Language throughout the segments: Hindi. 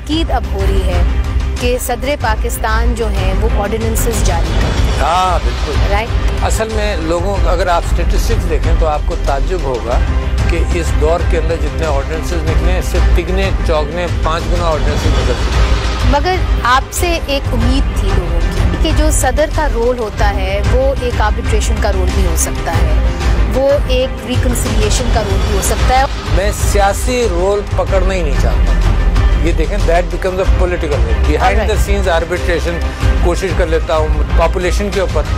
ताकीद अब हो रही है कि सदर पाकिस्तान जो हैं वो ऑर्डिनेंसेस जारी करते हैं। हाँ बिल्कुल राइट। असल में लोगों अगर आप स्टेटिस्टिक्स देखें तो आपको ताज्जुब होगा कि इस दौर के अंदर जितने ऑर्डिनेंसेस निकले इससे तिगने चौगने 5 गुना ऑर्डिनेंसेस निकल चुके हैं। मगर आपसे एक उम्मीद थी लोगों की कि जो सदर का रोल होता है वो एक आर्बिट्रेशन का रोल भी हो सकता है, वो एक रिकन्सिलिएशन का रोल भी हो सकता है। मैं सियासी रोल पकड़ना ही नहीं चाहता। ये देखें that becomes a political role. Behind the scenes arbitration कोशिश कर लेता हूँ। पॉपुलेशन के ऊपर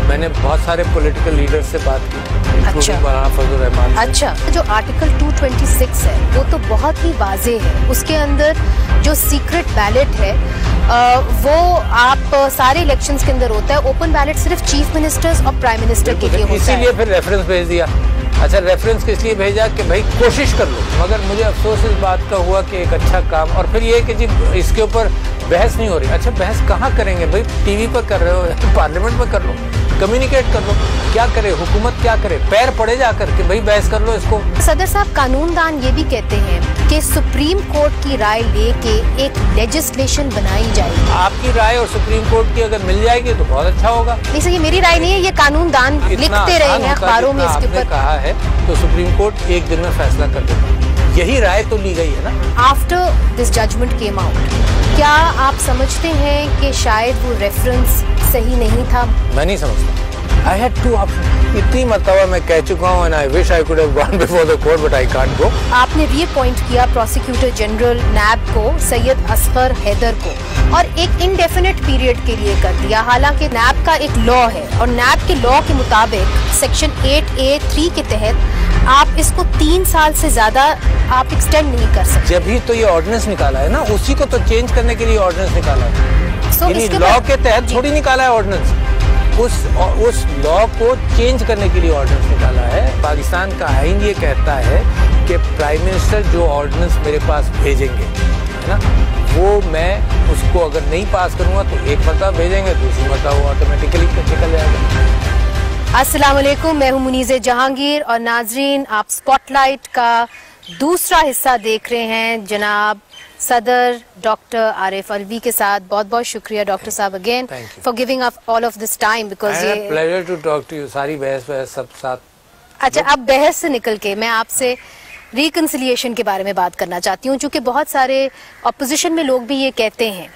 मैंने बहुत सारे पॉलिटिकल लीडर से बात की। अच्छा। मौलाना फजल रहमान। अच्छा, जो आर्टिकल 226 है वो तो बहुत ही वाजे है। उसके अंदर जो सीक्रेट बैलेट है वो आप सारे इलेक्शंस के अंदर होता है। ओपन बैलेट सिर्फ चीफ मिनिस्टर्स और प्राइम मिनिस्टर के लिए होता है। इसीलिए फिर रेफरेंस भेज दिया। अच्छा, रेफरेंस किस लिए भेजा कि भाई कोशिश कर लो। मगर मुझे अफसोस इस बात का हुआ कि एक अच्छा काम, और फिर ये कि जी इसके ऊपर बहस नहीं हो रही। अच्छा, बहस कहाँ करेंगे भाई? टीवी पर कर रहे हो, पार्लियामेंट में कर लो, कम्युनिकेट कर लो। क्या करे हुकूमत, क्या करे? पैर पड़े जाकर के भाई बहस कर लो इसको। सदर साहब, कानूनदान ये भी कहते हैं कि सुप्रीम कोर्ट की राय लेके एक लेजिस्लेशन बनाई जाएगी। आपकी राय और सुप्रीम कोर्ट की अगर मिल जाएगी तो बहुत अच्छा होगा। नहीं सर, ये मेरी राय नहीं है, ये कानूनदान लिखते रहे हैं अखबारों में इसके ऊपर। कहा है तो सुप्रीम कोर्ट एक दिन में फैसला कर देगा। यही राय तो ली गई है ना। After this judgement came out, क्या आप समझते हैं कि शायद वो रेफरेंस सही नहीं था? मैं नहीं समझता। I had two options. इतनी मरतबा मैं कह चुका हूँ and I wish I could have gone before the court but I can't go. आपने रीअपॉइंट किया प्रोसिक्यूटर जनरल नैब को, सैयद असगर हैदर को, और एक इंडेफिनिट पीरियड के लिए कर दिया। हालांकि नैब का एक लॉ है और नैब के लॉ के मुताबिक सेक्शन 8A(3) के तहत आप इसको 3 साल से ज्यादा आप एक्सटेंड नहीं कर सकते। जब ही तो ये ऑर्डिनेंस निकाला है ना, उसी को तो चेंज करने के लिए ऑर्डिनेंस निकाला है। लॉ के तहत थोड़ी निकाला है ऑर्डिनेंस, उस लॉ को चेंज करने के लिए ऑर्डिनेंस निकाला है। पाकिस्तान का आईन ये कहता है कि प्राइम मिनिस्टर जो ऑर्डिनेंस मेरे पास भेजेंगे, है ना, वो मैं उसको अगर नहीं पास करूंगा तो एक मरतबा भेजेंगे, दूसरी मरतबा वो ऑटोमेटिकली निकल जाएगा। अस्सलाम वालेकुम, मैं हूं मुनीज़े जहांगीर और नाजरीन, आप स्पॉटलाइट का दूसरा हिस्सा देख रहे हैं जनाब सदर डॉक्टर आरिफ अलवी के साथ। बहुत बहुत शुक्रिया डॉक्टर साहब again for giving up all of this time, because ये pleasure to talk to you. सारी बहस सब साथ। अच्छा, अब बहस से निकल के मैं आपसे रिकन्सिलिएशन के बारे में बात करना चाहती हूँ, क्योंकि बहुत सारे अपोजिशन में लोग भी ये कहते हैं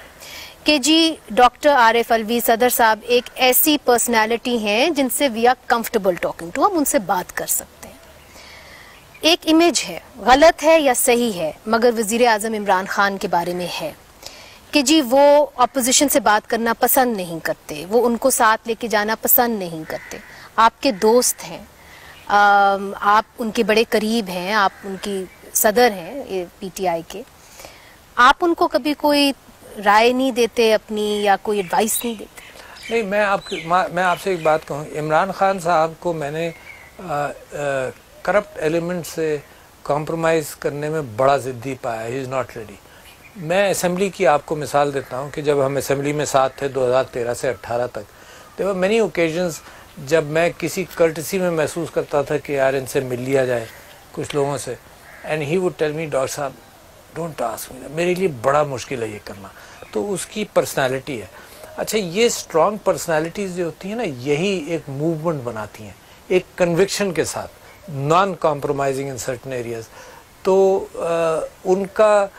कि जी डॉक्टर आरिफ अलवी सदर साहब एक ऐसी पर्सनैलिटी हैं जिनसे we are comfortable talking to, हम उनसे बात कर सकते हैं। एक इमेज है, गलत है या सही है, मगर वजीर आजम इमरान खान के बारे में है कि जी वो अपोजिशन से बात करना पसंद नहीं करते, वो उनको साथ लेके जाना पसंद नहीं करते। आपके दोस्त हैं, आप उनके बड़े करीब हैं, आप उनकी सदर हैं PTI के। आप उनको कभी कोई राय नहीं देते अपनी, या कोई एडवाइस नहीं देते? नहीं, मैं आपसे एक बात कहूँ। इमरान खान साहब को मैंने करप्ट एलिमेंट से कॉम्प्रोमाइज़ करने में बड़ा ज़िद्दी पाया। He is not ready. मैं असेंबली की आपको मिसाल देता हूँ कि जब हम असेंबली में साथ थे 2013 से 18 तक, देयर वर मेनी ओकेजन्स जब मैं किसी कर्टसी में महसूस करता था कि यार इनसे मिल लिया जाए कुछ लोगों से, and he would tell me doctor साहब डोंट आस्क मी, मेरे लिए बड़ा मुश्किल है ये करना। तो उसकी पर्सनालिटी है। अच्छा, ये स्ट्रॉन्ग पर्सनालिटीज़ जो होती हैं ना, यही एक मूवमेंट बनाती हैं, एक कन्विक्शन के साथ, non compromising in certain areas. तो उनका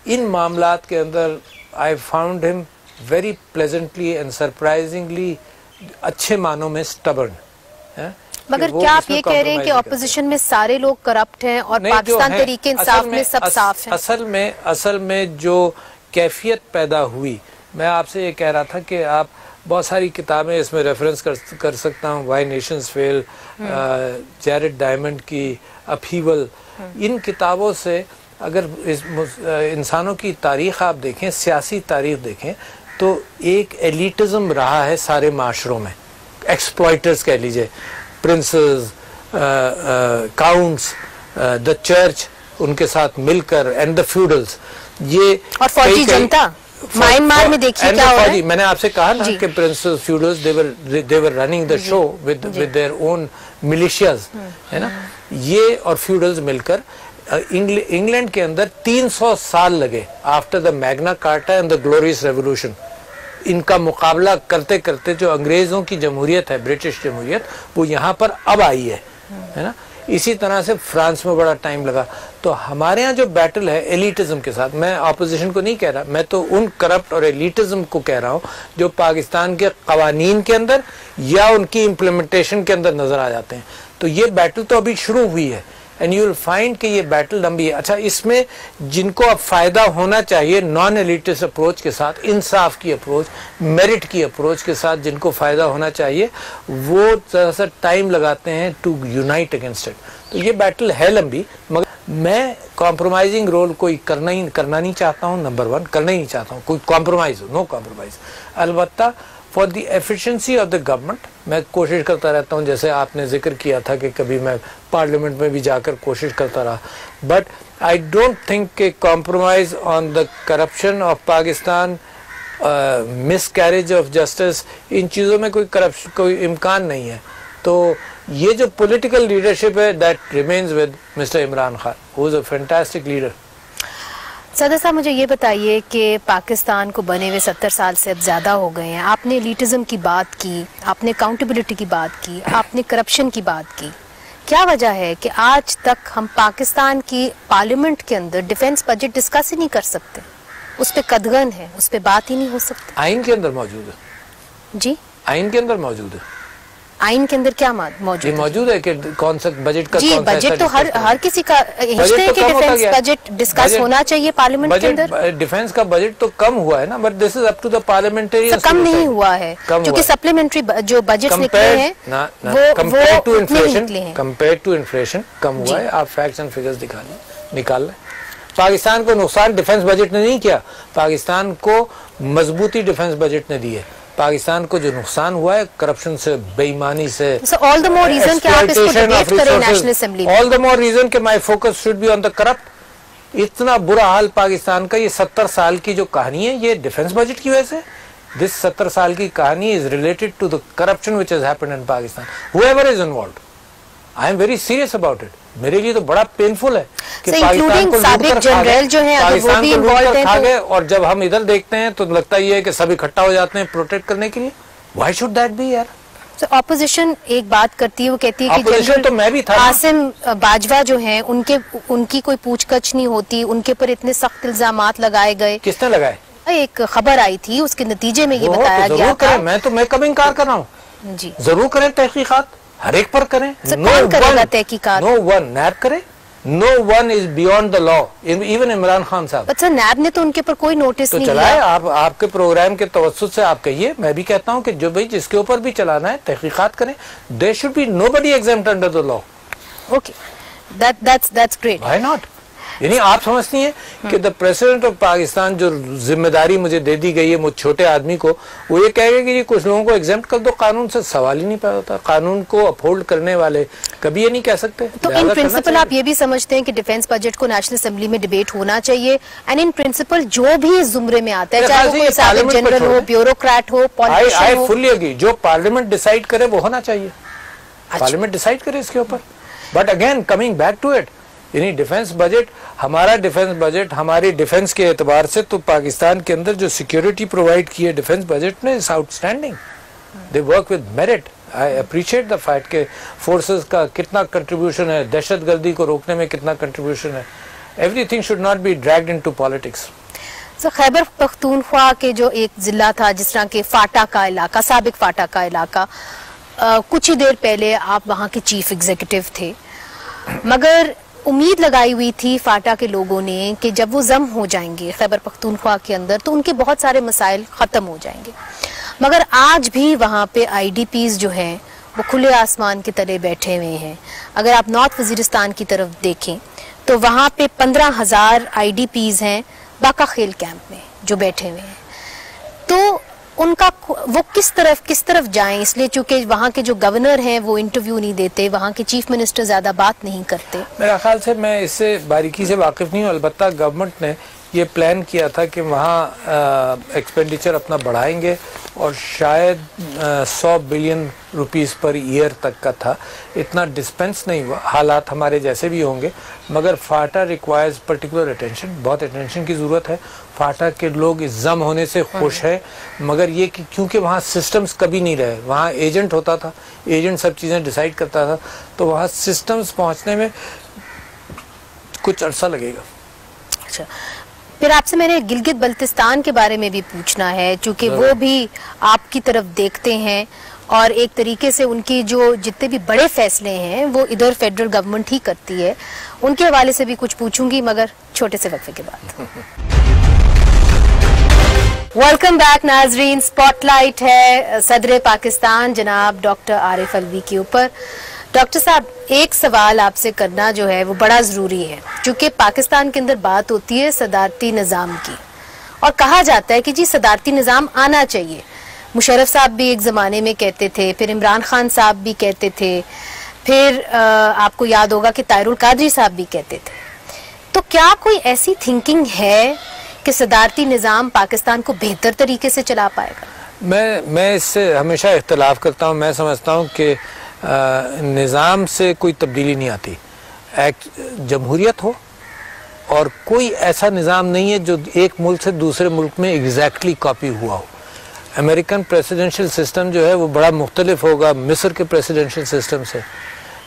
इन मामलात के अंदर I found him very pleasantly and surprisingly अच्छे मानों में स्टबर्न। मगर क्या आप ये कह रहे हैं कि ऑपोजिशन में सारे लोग करप्ट हैं और पाकिस्तान तरीके इंसाफ में सब साफ हैं? असल में जो कैफियत पैदा हुई, मैं आपसे ये कह रहा था कि आप बहुत सारी किताबें इसमें रेफरेंस कर सकता हूँ, why nations fail, Jared Diamond की अपहीवल। इन किताबों से अगर इंसानों की तारीख आप देखें, सियासी तारीख देखें, तो एक एलिटिज्म रहा है सारे माशरों में। एक्सप्लॉइटर्स कह लीजिए, प्रिंसेस, काउंट्स, द चर्च उनके साथ मिलकर, एंड द फ्यूडल्स, ये और फौजी जनता म्यांमार में देखिए क्या हो रहा है। मैंने आपसे कहा ना कि princes feudals they were running the show with their own militias, है ना। ये और फ्यूडल्स मिलकर इंग्लैंड के अंदर 300 साल लगे after the Magna carta and the glorious revolution. इनका मुकाबला करते करते जो अंग्रेजों की जमहूरियत है, ब्रिटिश जमहूरियत, वो यहाँ पर अब आई है ना। इसी तरह से फ्रांस में बड़ा टाइम लगा। तो हमारे यहाँ जो बैटल है एलिटिज्म के साथ, मैं ऑपोजिशन को नहीं कह रहा, मैं तो उन करप्ट और एलिटिज्म को कह रहा हूँ जो पाकिस्तान के कवानीन के अंदर या उनकी इम्प्लीमेंटेशन के अंदर नजर आ जाते हैं। तो ये बैटल तो अभी शुरू हुई है एंड यू विल फाइंड कि ये बैटल लंबी है। अच्छा, इसमें जिनको अब फायदा होना चाहिए नॉन एलिटिस्ट अप्रोच के साथ, इंसाफ की अप्रोच, मेरिट की अप्रोच के साथ जिनको फायदा होना चाहिए, वो जरा सा टाइम लगाते हैं टू यूनाइट अगेंस्ट इट। तो ये बैटल है लंबी, मगर मैं कॉम्प्रोमाइजिंग रोल कोई करना नहीं चाहता हूँ। नंबर 1, करना ही नहीं चाहता हूँ कोई कॉम्प्रोमाइज हो, नो कॉम्प्रोमाइज। अलबत्ता for the efficiency of the government मैं कोशिश करता रहता हूँ, जैसे आपने जिक्र किया था कि कभी मैं पार्लियामेंट में भी जाकर कोशिश करता रहा, बट आई डोंट थिंक कि compromise on the corruption of Pakistan, miscarriage of justice, इन चीज़ों में कोई इम्कान नहीं है। तो ये जो पॉलिटिकल लीडरशिप है that remains with mister Imran Khan, who is a fantastic leader. सदर साहब, मुझे ये बताइए कि पाकिस्तान को बने हुए 70 साल से अब ज़्यादा हो गए हैं। आपने एलिटिज्म की बात की, आपने अकाउंटेबिलिटी की बात की, आपने करप्शन की बात की। क्या वजह है कि आज तक हम पाकिस्तान की पार्लियामेंट के अंदर डिफेंस बजट डिस्कस ही नहीं कर सकते? उस पर कदगन है, उस पर बात ही नहीं हो सकती। आइन के अंदर मौजूद है जी, आइन के अंदर मौजूद है। आइन के अंदर क्या मौजूद है कि कौन सा बजट का, जी बजट तो हर किसी का हिस्से है कि डिफेंस बजट डिस्कस होना चाहिए पार्लियामेंट के अंदर। डिफेंस का बजट तो कम हुआ है ना, but this is up to the parliamentarian. कम नहीं हुआ है क्योंकि सप्लीमेंट्री जो बजट निकले हैं वो कंपेयर टू इन्फ्लेशन कम हुआ है। आप फैक्ट्स एंड फिगर्स निकाल लें। पाकिस्तान को नुकसान डिफेंस बजट ने नहीं किया, पाकिस्तान को मजबूती डिफेंस बजट ने दी है। पाकिस्तान को जो नुकसान हुआ है करप्शन से, बेईमानी से, ऑल द मोर रीजन कि आप इसको डिबेट करें नेशनल असेंबली में। ऑल द मोर रीजन कि my focus should be on the corrupt. इतना बुरा हाल पाकिस्तान का, ये 70 साल की जो कहानी है ये डिफेंस बजट की वजह से। दिस 70 साल की कहानी is related to the corruption which has happened in Pakistan, whoever is involved. I am very serious about it. मेरे लिए तो बड़ा पेनफुल है कि पाकिस्तान को साबिक जनरल जो है पाकिस्तान को लूट कर खा गए, और जब हम इधर देखते हैं तो लगता ही है कि सब इकट्ठा हो जाते हैं प्रोटेक्ट करने के लिए। व्हाई शुड दैट बी यार? ऑपोजिशन एक बात करती है, वो कहती है कि जनरल तो मैं भी था, आसिम बाजवा जो हैं उनकी कोई पूछताछ नहीं होती, उनके ऊपर इतने सख्त इल्जामात लगाए गए। किसने लगाए? एक खबर आई थी, उसके नतीजे में ये बताया गया था। मैं कब इनकार कर रहा हूँ जी, जरूर करें तहकीकात, हर एक पर करें। कौन करेगा तहकीकात? नो वन, नैब करे। No one is beyond the law, even Imran Khan साहब। अच्छा, नैब ने तो उनके ऊपर कोई नोटिस तो नहीं चलाए। आपके प्रोग्राम के तवज्जुह से आप कहिए, मैं भी कहता हूं कि जो भाई जिसके ऊपर भी चलाना है तहकीकात करें। There should be nobody exempt under the law. Okay, that's great. Why not? यानी आप समझती हैं कि द प्रेसिडेंट ऑफ पाकिस्तान जो जिम्मेदारी मुझे दे दी गई है, मुझ छोटे आदमी को, वो ये कहेगा कि कुछ लोगों को एग्जेम्प्ट कर दो, कानून से सवाल ही नहीं पैदा होता। कानून को अपहोल्ड करने वाले कभी ये नहीं कह सकते। तो इन प्रिंसिपल आप ये भी समझते हैं कि डिफेंस बजट को नेशनल असेंबली में डिबेट होना चाहिए, एंड इन प्रिंसिपल जो भी इस जुमरे में आता है, चाहे वो कोई साबिक जनरल हो, ब्यूरोक्रेट हो, पॉलिटिशियन हो, फुल्ली एग्री, जो पार्लियामेंट डिसाइड करे वो होना चाहिए। पार्लियामेंट डिसाइड करे इसके ऊपर। But again coming back to it, यानी डिफेंस बजट, हमारा डिफेंस बजट हमारी डिफेंस के एतबार से तो पाकिस्तान के अंदर जो सिक्योरिटी प्रोवाइड की है डिफेंस बजट ने, is outstanding. They work with merit. I appreciate the fact के फोर्सेस का कितना कंट्रीब्यूशन है, दहशतगर्दी को रोकने में कितना कंट्रीब्यूशन है। Everything should not be dragged into politics. So Khyber Pakhtunkhwa के जो एक जिला था, जिस तरह के फाटा का इलाका, साबिक फाटा का इलाका, कुछ ही देर पहले आप वहाँ के चीफ एग्जीक्यूटिव थे, मगर उम्मीद लगाई हुई थी फाटा के लोगों ने कि जब वो जम हो जाएंगे खैबर पख्तूनख्वा के अंदर तो उनके बहुत सारे मसाइल ख़त्म हो जाएंगे। मगर आज भी वहाँ पे IDPs जो हैं वो खुले आसमान के तले बैठे हुए हैं। अगर आप नॉर्थ वजीरिस्तान की तरफ देखें तो वहाँ पे 15,000 IDPs हैं बाका खेल कैंप में जो बैठे हुए हैं। तो उनका वो किस तरफ जाएं, इसलिए चूंकि वहाँ के जो गवर्नर हैं वो इंटरव्यू नहीं देते, वहाँ के चीफ मिनिस्टर ज्यादा बात नहीं करते। मेरा ख्याल से मैं इससे बारीकी से वाकिफ नहीं हूँ, अलबत्ता गवर्नमेंट ने ये प्लान किया था कि वहाँ एक्सपेंडिचर अपना बढ़ाएंगे और शायद 100 बिलियन रुपीस पर ईयर तक का था। इतना डिस्पेंस नहीं हुआ, हालात हमारे जैसे भी होंगे, मगर फाटा रिक्वायर्स पर्टिकुलर अटेंशन, बहुत अटेंशन की ज़रूरत है। फाटा के लोग इस जम होने से खुश हैं, मगर ये कि क्योंकि वहाँ सिस्टम्स कभी नहीं रहे, वहाँ एजेंट होता था, एजेंट सब चीज़ें डिसाइड करता था, तो वहाँ सिस्टम्स पहुँचने में कुछ अरसा लगेगा। अच्छा, फिर आपसे मैंने गिलगित बल्तिस्तान के बारे में भी पूछना है, क्योंकि वो भी आपकी तरफ देखते हैं और एक तरीके से उनकी जो जितने भी बड़े फैसले हैं वो इधर फेडरल गवर्नमेंट ही करती है। उनके हवाले से भी कुछ पूछूंगी, मगर छोटे से वक्फे के बाद। वेलकम बैक नाजरीन, स्पॉटलाइट है सदर पाकिस्तान जनाब डॉक्टर आरिफ अलवी के ऊपर। डॉक्टर साहब, एक सवाल आपसे करना जो है वो बड़ा ज़रूरी है, क्योंकि पाकिस्तान के अंदर बात होती है सदारती निज़ाम की, और कहा जाता है कि जी सदारती निज़ाम आना चाहिए। मुशर्रफ साहब भी एक ज़माने में कहते थे, फिर इमरान खान साहब भी कहते थे, फिर आपको याद होगा कि ताहिरुल कादरी साहब भी कहते थे। तो क्या कोई ऐसी थिंकिंग है कि सदारती निज़ाम पाकिस्तान को बेहतर तरीके से चला पाएगा? मैं इससे हमेशा इख्तलाफ करता हूँ। मैं समझता हूँ कि निज़ाम से कोई तब्दीली नहीं आती। एक जमहूरियत हो और कोई ऐसा निज़ाम नहीं है जो एक मुल्क से दूसरे मुल्क में एग्जैक्टली कॉपी हुआ हो। अमेरिकन प्रेसिडेंशियल सिस्टम जो है वो बड़ा मुख्तलिफ होगा मिस्र के प्रेसिडेंशियल सिस्टम से।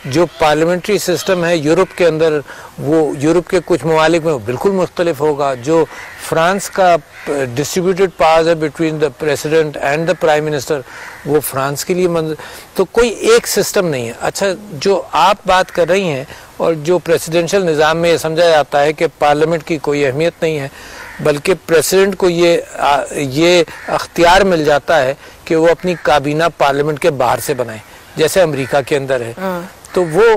जो पार्लियामेंट्री सिस्टम है यूरोप के अंदर, वो यूरोप के कुछ ममालिक में बिल्कुल मुख्तलिफ होगा। जो फ्रांस का डिस्ट्रीब्यूटेड पावर्स है between the president and the prime minister, वो फ्रांस के लिए तो कोई एक सिस्टम नहीं है। अच्छा, जो आप बात कर रही हैं और जो प्रेसिडेंशियल निज़ाम में ये समझा जाता है कि पार्लियामेंट की कोई अहमियत नहीं है, बल्कि प्रेसिडेंट को ये अख्तियार मिल जाता है कि वो अपनी काबीना पार्लियामेंट के बाहर से बनाए, जैसे अमेरिका के अंदर है। तो वो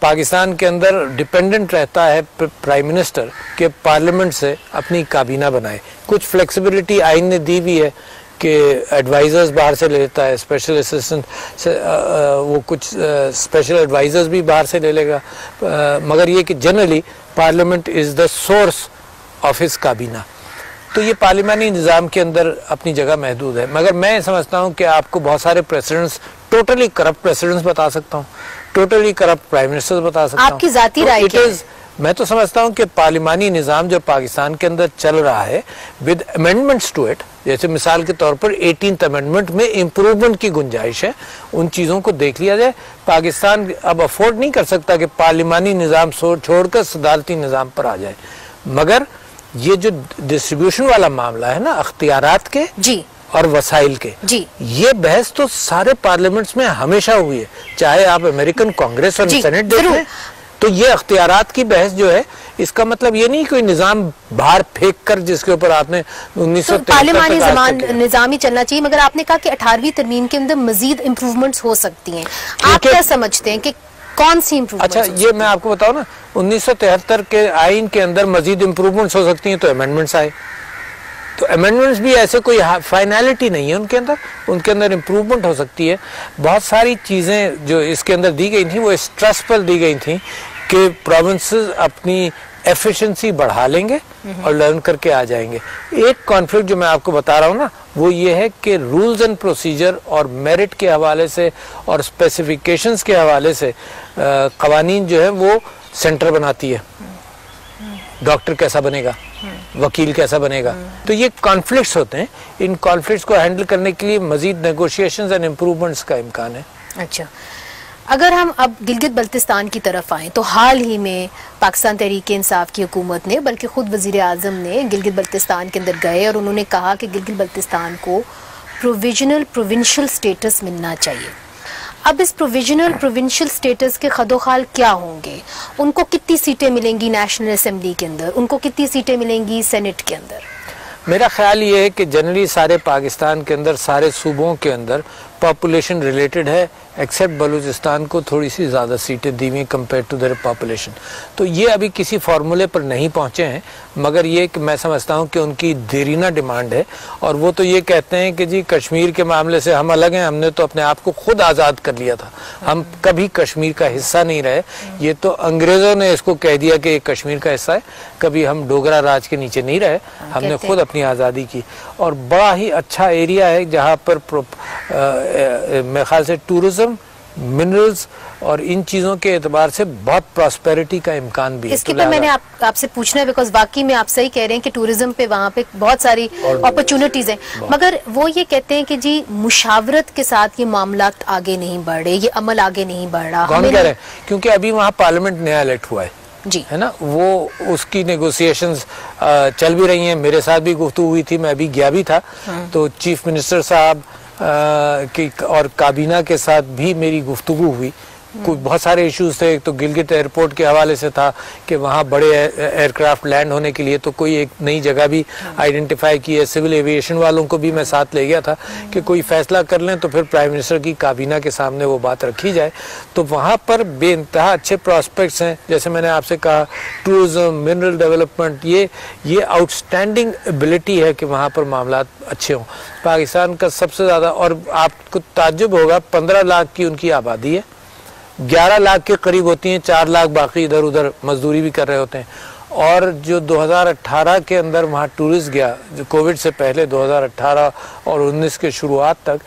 पाकिस्तान के अंदर डिपेंडेंट रहता है प्राइम मिनिस्टर के पार्लियामेंट से अपनी काबीना बनाए। कुछ फ्लेक्सिबिलिटी आइन ने दी भी है कि एडवाइजर्स बाहर से ले लेता है, स्पेशल असिस्टेंट से वो कुछ स्पेशल एडवाइजर्स भी बाहर से ले लेगा, मगर ये कि generally parliament is the source of his काबीना। तो ये पार्लियामानी निज़ाम के अंदर अपनी जगह महदूद है। मगर मैं समझता हूँ कि आपको बहुत सारे प्रेसिडेंट्स, टोटली करप्ट प्रेसिडेंट्स बता सकता हूँ, टोटली करप्ट प्राइम मिनिस्टर बता सकता हूँ। आपकी जाती राय क्या है? मैं तो समझता हूँ कि पार्लियामानी निज़ाम जो पाकिस्तान के अंदर चल रहा है विद अमेंडमेंट्स टू इट, जैसे मिसाल के तौर पर 18th अमेंडमेंट में इम्प्रूवमेंट की गुंजाइश है, उन चीज़ों को देख लिया जाए। पाकिस्तान अब अफोर्ड नहीं कर सकता कि पार्लियामानी निज़ाम छोड़कर सदारती निज़ाम पर आ जाए। मगर ये जो डिस्ट्रीब्यूशन वाला मामला है ना, अख्तियारात के जी और वसाइल के जी, ये बहस तो सारे पार्लियामेंट्स में हमेशा हुई है, चाहे आप अमेरिकन कांग्रेस और सेनेट देखें। तो ये अख्तियारात की बहस जो है, इसका मतलब ये नहीं कोई निजाम बाहर फेंक कर जिसके ऊपर आपने 1973 पार्लियामानी निजाम ही चलना चाहिए। मगर आपने कहा कि 18वीं तरमीम के अंदर मजीद इम्प्रूवमेंट्स हो सकती हैं, आप क्या समझते हैं कि कौन सी इम्प्रूवमेंट? अच्छा, ये मैं आपको बताऊं ना, 1973 के आइन के अंदर मजीद इम्प्रूवमेंट्स हो सकती हैं, तो अमेंडमेंट्स आए। तो अमेंडमेंट्स भी ऐसे कोई फाइनलिटी नहीं है उनके अंदर इम्प्रूवमेंट हो सकती है। बहुत सारी चीज़ें जो इसके अंदर दी गई थी वो इस ट्रस्ट पर दी गई थी कि प्रोविंसेस अपनी एफिशिएंसी बढ़ा लेंगे और लर्न करके आ जाएंगे। एक कॉन्फ्लिक्ट जो मैं आपको बता रहा हूँ ना, वो ये है कि रूल्स एंड प्रोसीजर और मेरिट के हवाले से और स्पेसिफिकेशंस के हवाले से कवानीन जो है वो सेंटर बनाती है। डॉक्टर कैसा बनेगा, वकील कैसा बनेगा, तो ये कॉन्फ्लिक्ट्स होते हैं। इन कॉन्फ्लिक्ट्स को हैंडल करने के लिए मजीद नेगोशिएशंस एंड इम्प्रूवमेंट्स का इम्कान है। अच्छा, अगर हम अब गिलगित बल्तिस्तान की तरफ आएँ तो हाल ही में पाकिस्तान तहरीक इंसाफ की हुकूमत ने, बल्कि खुद वजीर आज़म ने गिलगित बल्तिस्तान के अंदर गए और उन्होंने कहा कि गिलगित बल्तिस्तान को प्रोविजनल प्रोविंशियल स्टेटस मिलना चाहिए। अब इस प्रोविजनल प्रोविंशियल स्टेटस के खदोखाल क्या होंगे? उनको कितनी सीटें मिलेंगी नेशनल असेंबली के अंदर, उनको कितनी सीटें मिलेंगी सेनेट के अंदर? मेरा ख्याल ये है कि जनरली सारे पाकिस्तान के अंदर, सारे सूबों के अंदर पॉपुलेशन रिलेटेड है, एक्सेप्ट बलूचिस्तान को थोड़ी सी ज़्यादा सीटें दी हुई कंपेयर टू देयर पॉपुलेशन। तो ये अभी किसी फार्मूले पर नहीं पहुँचे हैं, मगर ये कि मैं समझता हूँ कि उनकी देरीना डिमांड है। और वो तो ये कहते हैं कि जी कश्मीर के मामले से हम अलग हैं, हमने तो अपने आप को खुद आज़ाद कर लिया था, हम कभी कश्मीर का हिस्सा नहीं रहे। ये तो अंग्रेज़ों ने इसको कह दिया कि ये कश्मीर का हिस्सा है, कभी हम डोगरा राज के नीचे नहीं रहे, हमने खुद अपनी आज़ादी की। और बड़ा ही अच्छा एरिया है जहाँ पर मेरे ख्याल से टूरिज्म, मिनरल्स और इन चीजों के एतबार से बहुत प्रॉस्पेरिटी का इम्कान भी है। इसके पर मैंने आपसे पूछना है, बिकॉज वाकई में आप सही कह रहे हैं कि टूरिज्म पे वहाँ पे बहुत सारी अपॉर्चुनिटीज हैं, मगर वो ये कहते हैं कि जी मुशावरत के साथ ये मामला आगे नहीं बढ़ रहे, ये अमल आगे नहीं बढ़ रहा। कौन कह रहे हैं? क्योंकि अभी वहाँ पार्लियामेंट नया इलेक्ट हुआ है जी, है ना, वो उसकी नेगोशिएशंस चल भी रही हैं। मेरे साथ भी गुफ्तगू हुई थी, मैं अभी गया भी था, तो चीफ मिनिस्टर साहब की और काबीना के साथ भी मेरी गुफ्तगू हुई। कुछ बहुत सारे इश्यूज थे। तो गिलगित एयरपोर्ट के हवाले से था कि वहाँ बड़े एयरक्राफ्ट लैंड होने के लिए तो कोई एक नई जगह भी आइडेंटिफाई की है। सिविल एविएशन वालों को भी मैं साथ ले गया था कि कोई फैसला कर लें तो फिर प्राइम मिनिस्टर की काबीना के सामने वो बात रखी जाए। तो वहाँ पर बेइंतहा अच्छे प्रॉस्पेक्ट्स हैं। जैसे मैंने आपसे कहा, टूरिज्म, मिनरल डेवलपमेंट, ये आउटस्टैंडिंग एबिलिटी है कि वहाँ पर मामला अच्छे हों। पाकिस्तान का सबसे ज़्यादा, और आपको ताज्जुब होगा, 15 लाख की उनकी आबादी है, 11 लाख के करीब होती हैं, 4 लाख बाकी इधर उधर मजदूरी भी कर रहे होते हैं। और जो 2018 के अंदर वहाँ टूरिस्ट गया, जो कोविड से पहले 2018 और 19 के शुरुआत तक,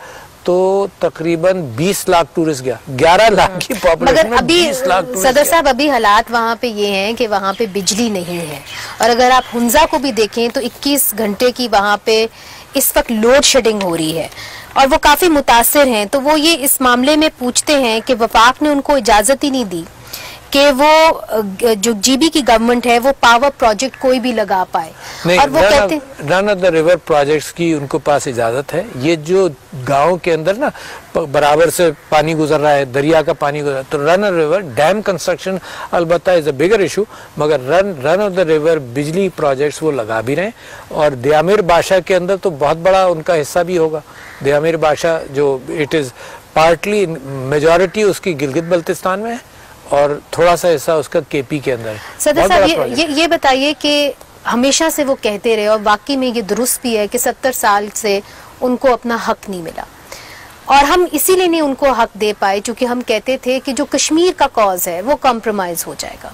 तो तकरीबन 20 लाख टूरिस्ट गया। 11 लाख की पॉपुलेशन में 20 लाख टूरिस्ट। सदर साहब, अभी हालात वहाँ पे ये हैं कि वहाँ पे बिजली नहीं है, और अगर आप हुंजा को भी देखें तो 21 घंटे की वहाँ पे इस वक्त लोड शेडिंग हो रही है, और वो काफी मुतासिर हैं। तो वो ये इस मामले में पूछते हैं कि वफाक ने उनको इजाजत ही नहीं दी कि वो जो जीबी की गवर्नमेंट है वो पावर प्रोजेक्ट कोई भी लगा पाए। और वो कहते हैं run of the river projects की उनको पास इजाजत है। ये जो गांव के अंदर ना बराबर से पानी गुजर रहा है, दरिया का पानी गुजर रहा है, तो run of river dam construction अलबत्ता इज अ बिगर इशू, मगर रन ऑफ द रिवर बिजली प्रोजेक्ट्स वो लगा भी रहे हैं। और दयामिर बादशाह के अंदर तो बहुत बड़ा उनका हिस्सा भी होगा। दयामिर बादशाह जो इट इज पार्टली, मेजॉरिटी उसकी गिलगित बल्तिस्तान में है और थोड़ा सा हिस्सा उसका केपी के अंदर है। सदर साहब, ये बताइए कि हमेशा से वो कहते रहे, और वाकई में ये दुरुस्त भी है, कि 70 साल से उनको अपना हक नहीं मिला, और हम इसीलिए नहीं उनको हक दे पाए क्योंकि हम कहते थे कि जो कश्मीर का कॉज है वो कॉम्प्रोमाइज हो जाएगा।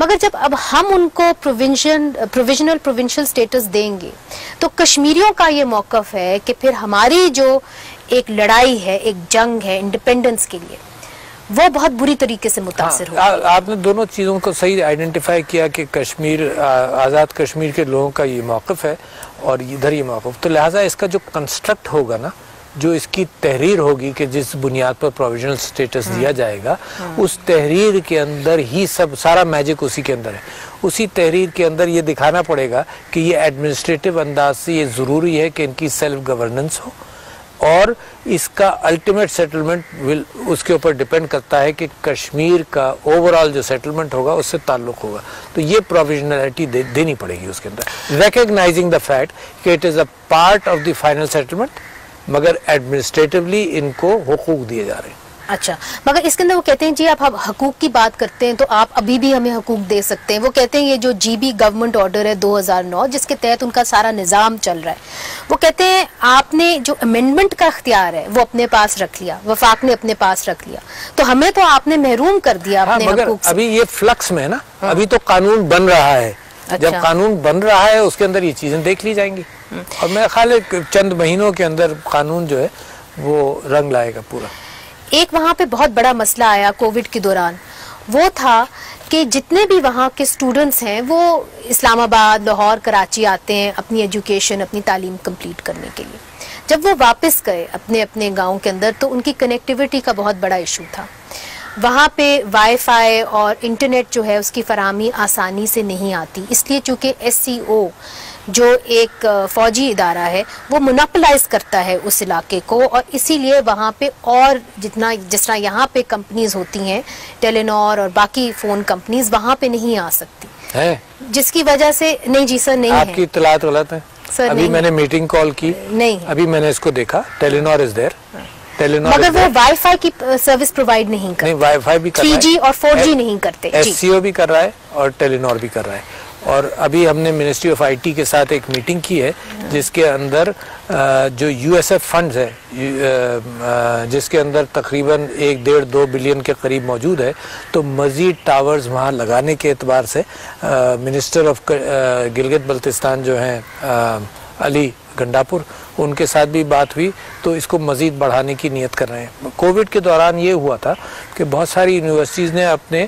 मगर जब अब हम उनको प्रोविजनल प्रोविंशियल स्टेटस देंगे तो कश्मीरियों का ये मौकफ है कि फिर हमारी जो एक लड़ाई है, एक जंग है इंडिपेंडेंस के लिए, वो बहुत बुरी तरीके से मुतासिर हो। आपने दोनों चीज़ों को सही आइडेंटिफाई किया कि कश्मीर, आज़ाद कश्मीर के लोगों का ये मौक़िफ़ है और इधर ये मौक़िफ़, तो लिहाजा इसका जो कंस्ट्रक्ट होगा ना, जो इसकी तहरीर होगी कि जिस बुनियाद पर प्रोविजनल स्टेटस दिया जाएगा, उस तहरीर के अंदर ही सब सारा मैजिक उसी के अंदर है। उसी तहरीर के अंदर ये दिखाना पड़ेगा कि ये एडमिनिस्ट्रेटिव अंदाज से ये ज़रूरी है कि इनकी सेल्फ गवर्नेंस हो, और इसका अल्टीमेट सेटलमेंट विल उसके ऊपर डिपेंड करता है कि कश्मीर का ओवरऑल जो सेटलमेंट होगा उससे ताल्लुक होगा। तो ये प्रोविजनलिटी देनी पड़ेगी उसके अंदर, रिकग्नाइजिंग द फैक्ट कि it is a part of the final settlement, मगर एडमिनिस्ट्रेटिवली इनको हुकूक दिए जा रहे हैं। अच्छा, मगर इसके अंदर वो कहते हैं जी आप हकूक की बात करते हैं तो आप अभी भी हमें हकूक दे सकते हैं। वो कहते हैं ये जो जीबी गवर्नमेंट ऑर्डर है 2009 जिसके तहत उनका सारा निज़ाम चल रहा है, वो कहते हैं आपने जो अमेंडमेंट का इख्तियार है वो अपने पास रख लिया, वफाक ने अपने पास रख लिया, तो हमें तो आपने महरूम कर दिया अपने हकूक से। अभी ये फ्लक्स में है ना, अभी तो कानून बन रहा है। अच्छा। जब कानून बन रहा है उसके अंदर ये चीजें देख ली जाएंगी, और मेरा ख्याल है चंद महीनों के अंदर कानून जो है वो रंग लाएगा पूरा। एक वहाँ पे बहुत बड़ा मसला आया कोविड के दौरान, वो था कि जितने भी वहाँ के स्टूडेंट्स हैं वो इस्लामाबाद, लाहौर, कराची आते हैं अपनी एजुकेशन, अपनी तालीम कंप्लीट करने के लिए। जब वो वापस गए अपने अपने गाँव के अंदर तो उनकी कनेक्टिविटी का बहुत बड़ा इशू था। वहाँ पे वाईफाई और इंटरनेट जो है उसकी फराहमी आसानी से नहीं आती, इसलिए चूँकि SCO जो एक फौजी इदारा है वो मोनोपोलाइज करता है उस इलाके को, और इसीलिए वहाँ पे और जिस तरह यहाँ पे कंपनीज होती हैं टेलीनॉर और बाकी फ़ोन कंपनीज वहाँ पे नहीं आ सकती है, जिसकी वजह से। नहीं जी सर, नहीं है, आपकी इत्तलात गलत है सर। अभी मैंने मीटिंग कॉल की, नहीं अभी मैंने इसको देखा, टेलीनॉर इज देयर, टेलीनॉर, मगर वो वाईफाई की सर्विस प्रोवाइड नहीं करते। नहीं, वाईफाई भी कर रहा है, 3G और 4G नहीं करते। SCO भी कर रहा है और टेलीनॉर भी कर रहा है। और अभी हमने मिनिस्ट्री ऑफ IT के साथ एक मीटिंग की है जिसके अंदर जो USF फंड्स है जिसके अंदर तकरीबन 1-1.5-2 बिलियन के करीब मौजूद है, तो मजीद टावर्स वहाँ लगाने के एतबार से मिनिस्टर ऑफ गिलगित बल्तिस्तान जो हैं अली गंडापुर, उनके साथ भी बात हुई, तो इसको मज़ीद बढ़ाने की नीयत कर रहे हैं। कोविड के दौरान ये हुआ था कि बहुत सारी यूनिवर्सिटीज़ ने अपने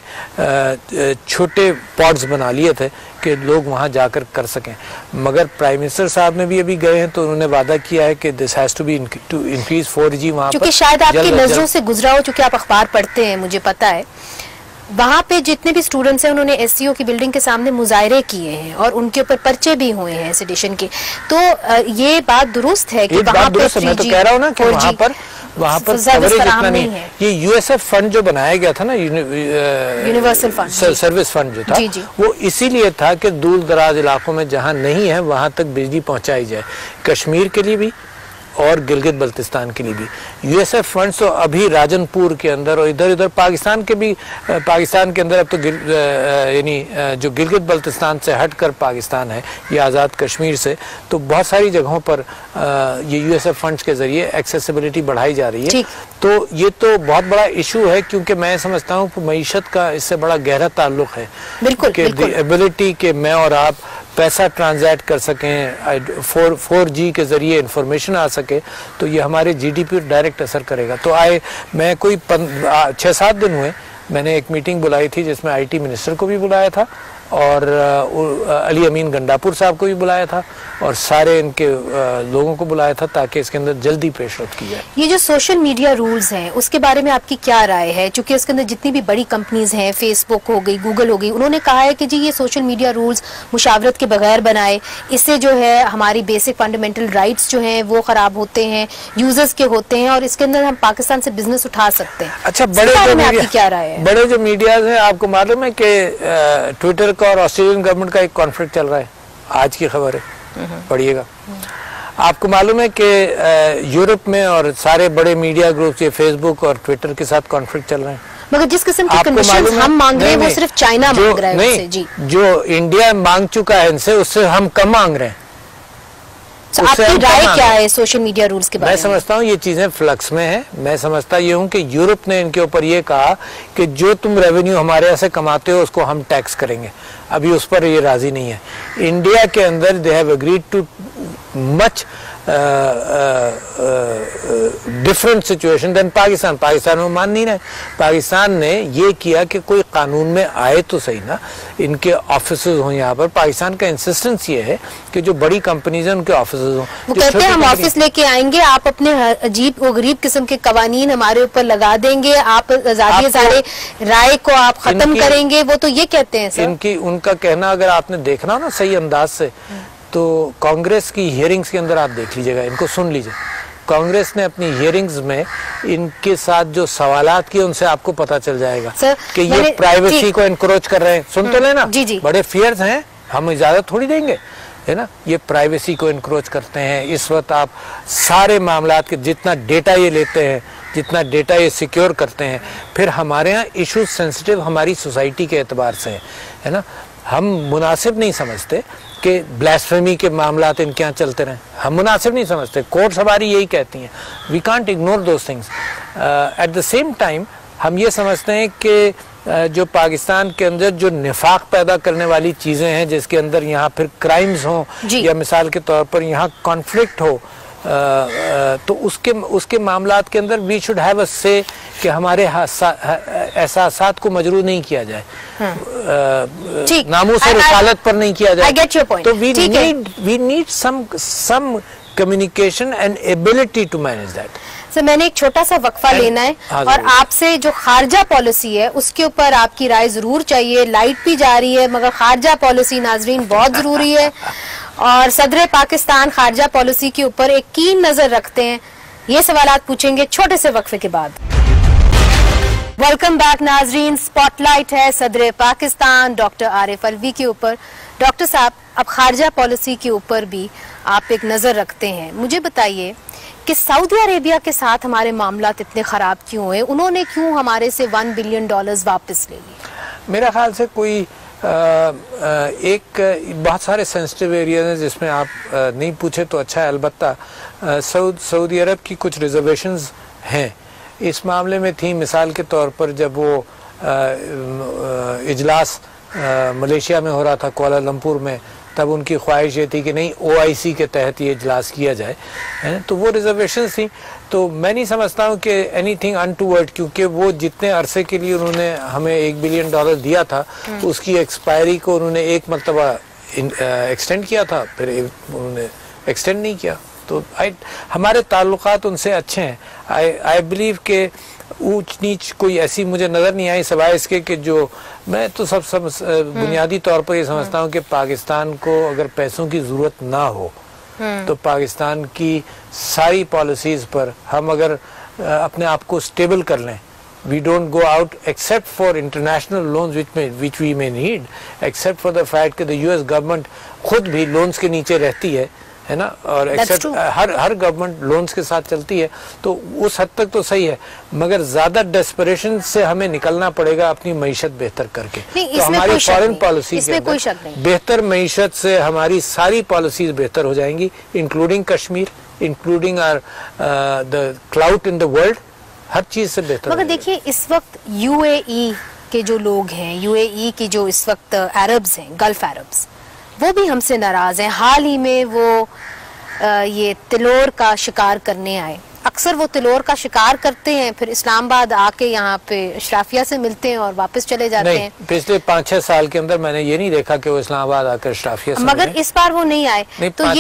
छोटे पॉड्स बना लिए थे कि लोग वहाँ जाकर कर सकें, मगर प्राइम मिनिस्टर साहब ने भी अभी गए हैं तो उन्होंने वादा किया है कि this has to be to increase 4G वहाँ पर। क्योंकि शायद आपकी नज़रों से गुजरा हो, चूँकि आप अखबार पढ़ते हैं, मुझे पता है, वहाँ पे जितने भी स्टूडेंट्स हैं उन्होंने SCO की बिल्डिंग के सामने मुजाहरे किए हैं और उनके ऊपर पर्चे भी हुए हैं सेडिशन के। तो ये बात दुरुस्त है कि वहाँ पे 3G, मैं तो कह रहा हूँ ना कि वहाँ पर कवरेज इतना नहीं है। ये USF फंड जो बनाया गया था ना, यूनिवर्सल फंड, सर्विस फंड जो था, वो इसीलिए था कि दूर दराज इलाकों में जहाँ नहीं है वहाँ तक बिजली पहुँचाई जाए, कश्मीर के लिए भी और गिलगित बल्तिस्तान के लिए भी। USF फंड्स तो अभी राजनपुर के अंदर और इधर उधर पाकिस्तान के भी, पाकिस्तान के अंदर अब तो यानी जो गिलगित बल्तिस्तान से हटकर पाकिस्तान है, ये आज़ाद कश्मीर से, तो बहुत सारी जगहों पर ये USF फंड्स के ज़रिए एक्सेसिबिलिटी बढ़ाई जा रही है। तो ये तो बहुत बड़ा इशू है, क्योंकि मैं समझता हूँ कि मईशत का इससे बड़ा गहरा ताल्लुक है। बिल्कुल, कि द एबिलिटी के मैं और आप पैसा ट्रांजैक्ट कर सकें, 4G के ज़रिए इंफॉर्मेशन आ सके, तो ये हमारे GDP पर डायरेक्ट असर करेगा। तो मैं कोई 6-7 दिन हुए, मैंने एक मीटिंग बुलाई थी जिसमें IT मिनिस्टर को भी बुलाया था और अली अमीन गंडापुर साहब को भी बुलाया था और सारे इनके लोगों को बुलाया था ताकि इसके अंदर जल्दी पेशरफ्त की जाए। ये जो सोशल मीडिया रूल्स हैं उसके बारे में आपकी क्या राय है? क्योंकि इसके अंदर जितनी भी बड़ी कंपनीज हैं, फेसबुक हो गई, गूगल हो गई, उन्होंने कहा है कि जी ये सोशल मीडिया रूल्स मुशावरत के बगैर बनाए, इससे जो है हमारी बेसिक फंडामेंटल राइट्स जो हैं वो खराब होते हैं, यूजर्स के होते हैं और इसके अंदर हम पाकिस्तान से बिजनेस उठा सकते हैं। अच्छा, आपकी क्या राय है? बड़े जो मीडिया है, आपको मालूम है कि ट्विटर का और ऑस्ट्रेलियन गवर्नमेंट का एक कॉन्फ्लिक्ट चल रहा है, आज की खबर है, पढ़िएगा। आपको मालूम है कि यूरोप में और सारे बड़े मीडिया ग्रुप्स ये फेसबुक और ट्विटर के साथ कॉन्फ्लिक्ट चल रहे हैं। मगर जिस किस्म की कंडीशंस हम मांग रहे हैं वो सिर्फ चाइना मांग रहा है उनसे। जी, जो इंडिया मांग चुका है इनसे, उससे हम कम मांग रहे हैं। आपकी राय क्या है सोशल मीडिया रूल्स के बारे में? मैं समझता हूँ ये चीजें फ्लक्स में है। मैं समझता ये हूँ कि यूरोप ने इनके ऊपर ये कहा कि जो तुम रेवेन्यू हमारे यहाँ से कमाते हो उसको हम टैक्स करेंगे, अभी उस पर ये राजी नहीं है। इंडिया के अंदर they have agreed too much different situation than Pakistan. Pakistan में मान नहीं रहे। पाकिस्तान ने ये किया कि कोई कानून में आए तो सही ना, इनके ऑफिसेज हों यहाँ पर। पाकिस्तान का इंसिस्टेंस ये है कि जो बड़ी कंपनीज हैं उनके ऑफिसेज हों। वो कहते हैं हम ऑफिस लेके आएंगे, आप अपने अजीब व गरीब किस्म के कवानीन हमारे ऊपर लगा देंगे, आप आजादी सारे राय को आप खत्म करेंगे, वो तो ये कहते हैं सर। उनका कहना अगर आपने देखना हो ना सही अंदाज से, तो कांग्रेस की हियरिंग्स के अंदर आप देख लीजिएगा, इनको सुन लीजिए। कांग्रेस ने अपनी हियरिंग्स में इनके साथ जो सवालात किए उनसे आपको पता चल जाएगा कि ये प्राइवेसी को एनक्रोच कर रहे हैं। सुन तो लेना, बड़े फियर्स हैं, हम इजाजत थोड़ी देंगे, है ना। ये प्राइवेसी को एनक्रोच करते हैं। इस वक्त आप सारे मामलात के जितना डेटा ये लेते हैं, जितना डेटा ये सिक्योर करते हैं, फिर हमारे यहाँ इशूज सेंसिटिव हमारी सोसाइटी के एतबार से है ना। हम मुनासिब नहीं समझते कि ब्लास्फेमी के मामलात इनके यहाँ चलते रहें, हम मुनासिब नहीं समझते। कोर्ट्स हमारी यही कहती हैं, we can't ignore those things. At the same time हम ये समझते हैं कि जो पाकिस्तान के अंदर जो निफाक पैदा करने वाली चीज़ें हैं, जिसके अंदर यहाँ फिर क्राइम्स हों या मिसाल के तौर पर यहाँ कॉन्फ्लिक्ट हो, तो उसके मामलात के अंदर वी शुड हैव अ से कि हमारे एहसासात को मजरूह नहीं किया जाए, नामूस और रिसालत पर नहीं किया जाए। तो we need some communication and ability to manage that. Sir, मैंने एक छोटा सा वक्फा लेना है और आपसे जो खारजा पॉलिसी है उसके ऊपर आपकी राय जरूर चाहिए। लाइट भी जा रही है मगर खारजा पॉलिसी नाजरीन बहुत जरूरी है और सदर पाकिस्तान खारजा पॉलिसी के ऊपर एक कीन नजर रखते हैं। ये सवालात पूछेंगे छोटे से वक्फे के बाद। वेलकम बैक नाजरीन, स्पॉटलाइट है सदर पाकिस्तान डॉक्टर आरिफ अलवी के ऊपर। डॉक्टर साहब, अब खारजा पॉलिसी के ऊपर भी आप एक नज़र रखते हैं, मुझे बताइए कि सऊदी अरेबिया के साथ हमारे मामलात इतने ख़राब क्यों हुए? उन्होंने क्यों हमारे से $1 बिलियन वापस ले लिए? मेरा ख्याल से कोई एक बहुत सारे सेंसिटिव एरियाज हैं जिसमें आप नहीं पूछे तो अच्छा है। अलबत्ता सऊदी अरब की कुछ रिजर्वेशंस हैं इस मामले में थी। मिसाल के तौर पर जब वो इजलास मलेशिया में हो रहा था कुआलालंपुर में, तब उनकी ख्वाहिश ये थी कि नहीं OIC के तहत ये इजलास किया जाए, है तो वो रिजर्वेशंस थी। तो मैं नहीं समझता हूँ कि एनीथिंग अनटूवर्ड, क्योंकि वो जितने अरसे के लिए उन्होंने हमें $1 बिलियन दिया था उसकी एक्सपायरी को उन्होंने एक मरतबा एक्सटेंड किया था, फिर उन्होंने एक्सटेंड नहीं किया। तो हमारे ताल्लुकात उनसे अच्छे हैं। आई बिलीव के ऊंच नीच कोई ऐसी मुझे नज़र नहीं आई, सिवाय इसके कि जो मैं तो सब बुनियादी तौर पर ये समझता हूँ कि पाकिस्तान को अगर पैसों की ज़रूरत ना हो तो पाकिस्तान की सारी पॉलिसीज़ पर हम अगर अपने आप को स्टेबल कर लें, we don't go out except for international loans which we may need, except for the fact कि the US गवर्नमेंट खुद भी लोन्स के नीचे रहती है ना, और एक्सेप्ट हर गवर्नमेंट लोन्स के साथ चलती है, तो उस हद तक तो सही है। मगर ज्यादा डेस्परेशन से हमें निकलना पड़ेगा अपनी मईशत बेहतर करके। तो हमारी फॉरेन पॉलिसी के अंदर बेहतर मईशत से हमारी सारी पॉलिसीज बेहतर हो जाएंगी, including Kashmir, including the cloud in the world, हर चीज से बेहतर। मगर देखिए इस वक्त UAE के जो लोग हैं, UAE की जो इस वक्त अरब्स हैं, गल्फ अरब्स, वो भी हमसे नाराज हैं। हाल ही में वो ये तिलोर का शिकार करने आए। अक्सर वो तिलोर का शिकार करते हैं, फिर इस्लामाबाद आके यहाँ पे अशराफिया से मिलते हैं और वापस चले जाते हैं। पिछले 5-6 साल के अंदर मैंने ये नहीं देखा कि वो इस्लामाबाद आकर अशराफिया से मगर इस बार वो नहीं आए। नहीं, तो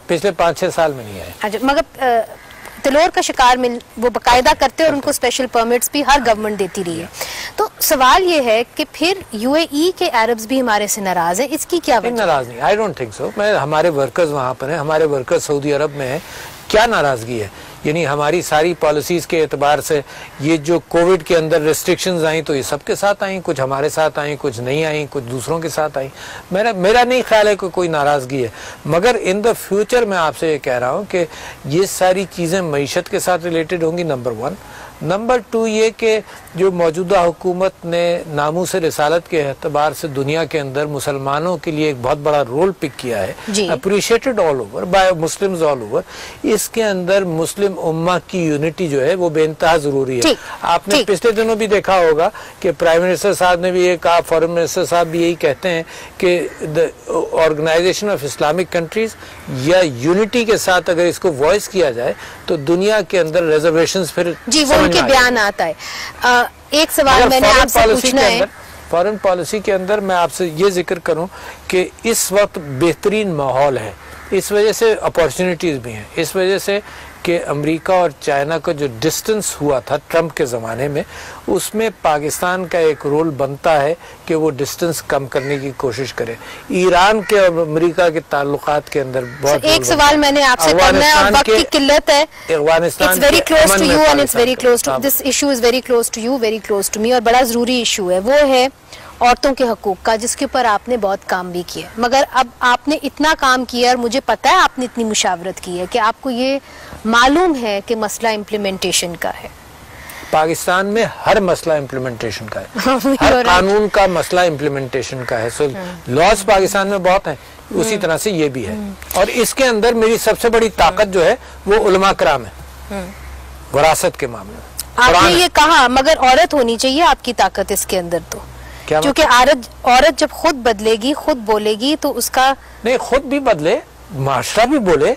पिछले 5-6 साल में नहीं आए। अच्छा, मगर तिलोर का शिकार में वो बाकायदा करते हैं और उनको स्पेशल परमिट्स भी हर गवर्नमेंट देती रही है। तो सवाल ये है कि फिर UAE के अरब्स भी हमारे से नाराज हैं, इसकी क्या वजह? नाराज नहीं, आई डोंट थिंक सो। मैं हमारे वर्कर्स वहाँ पर हैं, हमारे वर्कर्स सऊदी अरब में हैं, क्या नाराजगी है? यानी हमारी सारी पॉलिसीज के एतबार से ये जो कोविड के अंदर रिस्ट्रिक्शंस आई तो ये सबके साथ आई, कुछ हमारे साथ आई, कुछ नहीं आई, कुछ दूसरों के साथ आई। मेरा नहीं ख्याल है कि कोई नाराजगी है। मगर इन द फ्यूचर मैं आपसे ये कह रहा हूँ कि ये सारी चीज़ें मईशत के साथ रिलेटेड होंगी, नंबर 1। नंबर 2 ये कि जो मौजूदा हुकूमत ने नामूस रिसालत के एतबार से दुनिया के अंदर मुसलमानों के लिए एक बहुत बड़ा रोल पिक किया है, appreciated all over by Muslims all over, इसके अंदर मुस्लिम उम्मा की यूनिटी जो है वो बेइंतहा जरूरी है। आपने पिछले दिनों भी देखा होगा कि प्राइम मिनिस्टर साहब ने भी ये कहा, फॉरेन मिनिस्टर साहब भी यही कहते हैं कि the Organisation of Islamic Countries या यूनिटी के साथ अगर इसको वॉइस किया जाए तो दुनिया के अंदर रिजर्वेशंस फिर के बयान आता है। एक सवाल मैंने आपसे पूछना है, फॉरेन पॉलिसी के अंदर मैं आपसे ये जिक्र करूं कि इस वक्त बेहतरीन माहौल है, इस वजह से अपॉर्चुनिटीज भी हैं, इस वजह से कि अमेरिका और चाइना का जो डिस्टेंस हुआ था ट्रंप के ज़माने में, उसमें पाकिस्तान का एक रोल बनता है कि वो डिस्टेंस कम करने की कोशिश करे। ईरान के और अमेरिका के ताल्लुकात के अंदर बहुत एक सवाल मैंने आपसे करना है और वक्त की किल्लत है। Afghanistan it's very close to you and it's very close to this issue is very close to you, very close to me, और बड़ा ज़रूरी इशू है। वो है औरतों के हकूक का, जिसके ऊपर आपने बहुत काम भी किया। मगर अब आपने इतना काम किया और मुझे पता है आपने इतनी मुशावरत की है कि आपको ये मालूम है कि मसला इम्प्लीमेंटेशन का है। पाकिस्तान में हर मसला इम्प्लीमेंटेशन का है, हर कानून का मसला इम्प्लीमेंटेशन का है। सो लॉज पाकिस्तान में बहुत हैं, उसी तरह से ये भी है। और इसके अंदर मेरी सबसे बड़ी ताकत जो है वो उलमा कराम है, विरासत के मामले में। आपने ये कहा, मगर औरत होनी चाहिए आपकी ताकत इसके अंदर, तो क्योंकि औरत जब खुद बदलेगी, खुद बोलेगी, तो उसका नहीं, खुद भी बदले, माशरा भी बोले।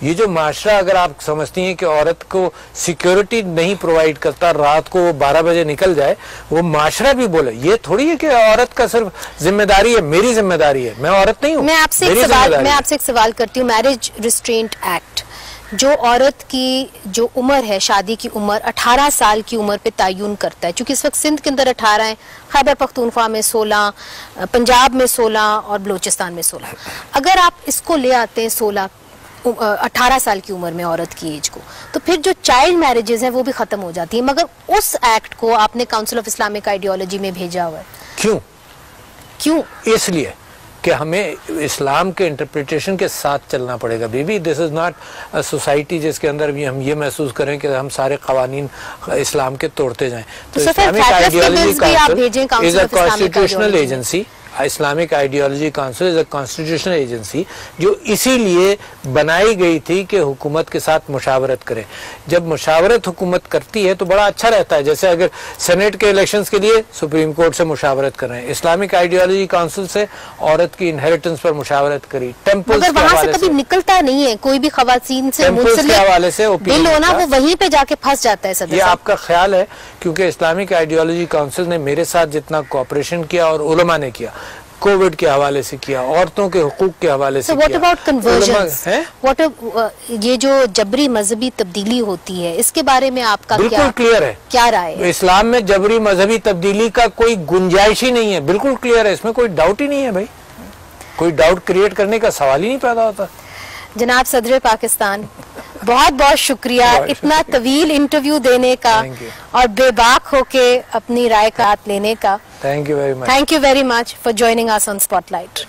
ये जो माशरा, अगर आप समझती हैं कि औरत को सिक्योरिटी नहीं प्रोवाइड करता, रात को वो 12 बजे निकल जाए, वो माशरा भी बोले। ये थोड़ी है कि औरत का सिर्फ जिम्मेदारी है, मेरी जिम्मेदारी है, मैं औरत नहीं हूँ। मैं आपसे एक सवाल करती हूँ। मैरिज रिस्ट्रेंट एक्ट, जो औरत की जो उम्र है, शादी की उम्र 18 साल की उम्र पे तयन करता है, क्योंकि इस वक्त सिंध के अंदर 18 है, खैबर पख्तूनख्वा में 16, पंजाब में 16 और बलूचिस्तान में 16। अगर आप इसको ले आते हैं 18 साल की उम्र में औरत की एज को, तो फिर जो चाइल्ड मैरिजेज हैं वो भी खत्म हो जाती है। मगर उस एक्ट को आपने काउंसिल ऑफ इस्लामिक आइडियोलॉजी में भेजा हुआ है। क्यों? क्यों? इसलिए कि हमें इस्लाम के इंटरप्रिटेशन के साथ चलना पड़ेगा। Baby this is not a society जिसके अंदर भी हम ये महसूस करें कि हम सारे कवानीन इस्लाम के तोड़ते जाएं। तो Islamic ideology council is a constitutional agency. Islamic ideology council is a constitutional agency जो इसीलिए बनाई गई थी कि हुकूमत के साथ मुशावरत करें। जब मुशावरत हुकूमत करती है तो बड़ा अच्छा रहता है। जैसे अगर सेनेट के इलेक्शंस के लिए सुप्रीम कोर्ट से मुशावरत कर रहे हैं, इस्लामिक आइडियोलॉजी काउंसिल से औरत की इनहेरिटेंस पर मुशावरत करी, टेम्पल्स के हवाले से, कभी निकलता नहीं है कोई भी खवातीन से टेम्पल्स के हवाले से बिल होना, वो वहीं पे जाके फंस जाता है। सदर ये आपका ख्याल है, क्योंकि इस्लामिक आइडियोलॉजी काउंसिल ने मेरे साथ जितना कोऑपरेशन किया और उलमा ने किया, कोविड के हवाले से किया, औरतों के हुकूक के हवाले से किया। व्हाट अबाउट ये जो जबरी मजहबी तब्दीली होती है, इसके बारे में आपका बिल्कुल क्लियर है, क्या राय है? इस्लाम में जबरी मजहबी तब्दीली का कोई गुंजाइश ही नहीं है, बिल्कुल क्लियर है, इसमें कोई डाउट ही नहीं है भाई, कोई डाउट क्रिएट करने का सवाल ही नहीं पैदा होता। जनाब सदर पाकिस्तान, बहुत बहुत शुक्रिया इतना तवील इंटरव्यू देने का और बेबाक होके अपनी राय का हाथ लेने का। Thank you very much. Thank you very much for joining us on Spotlight.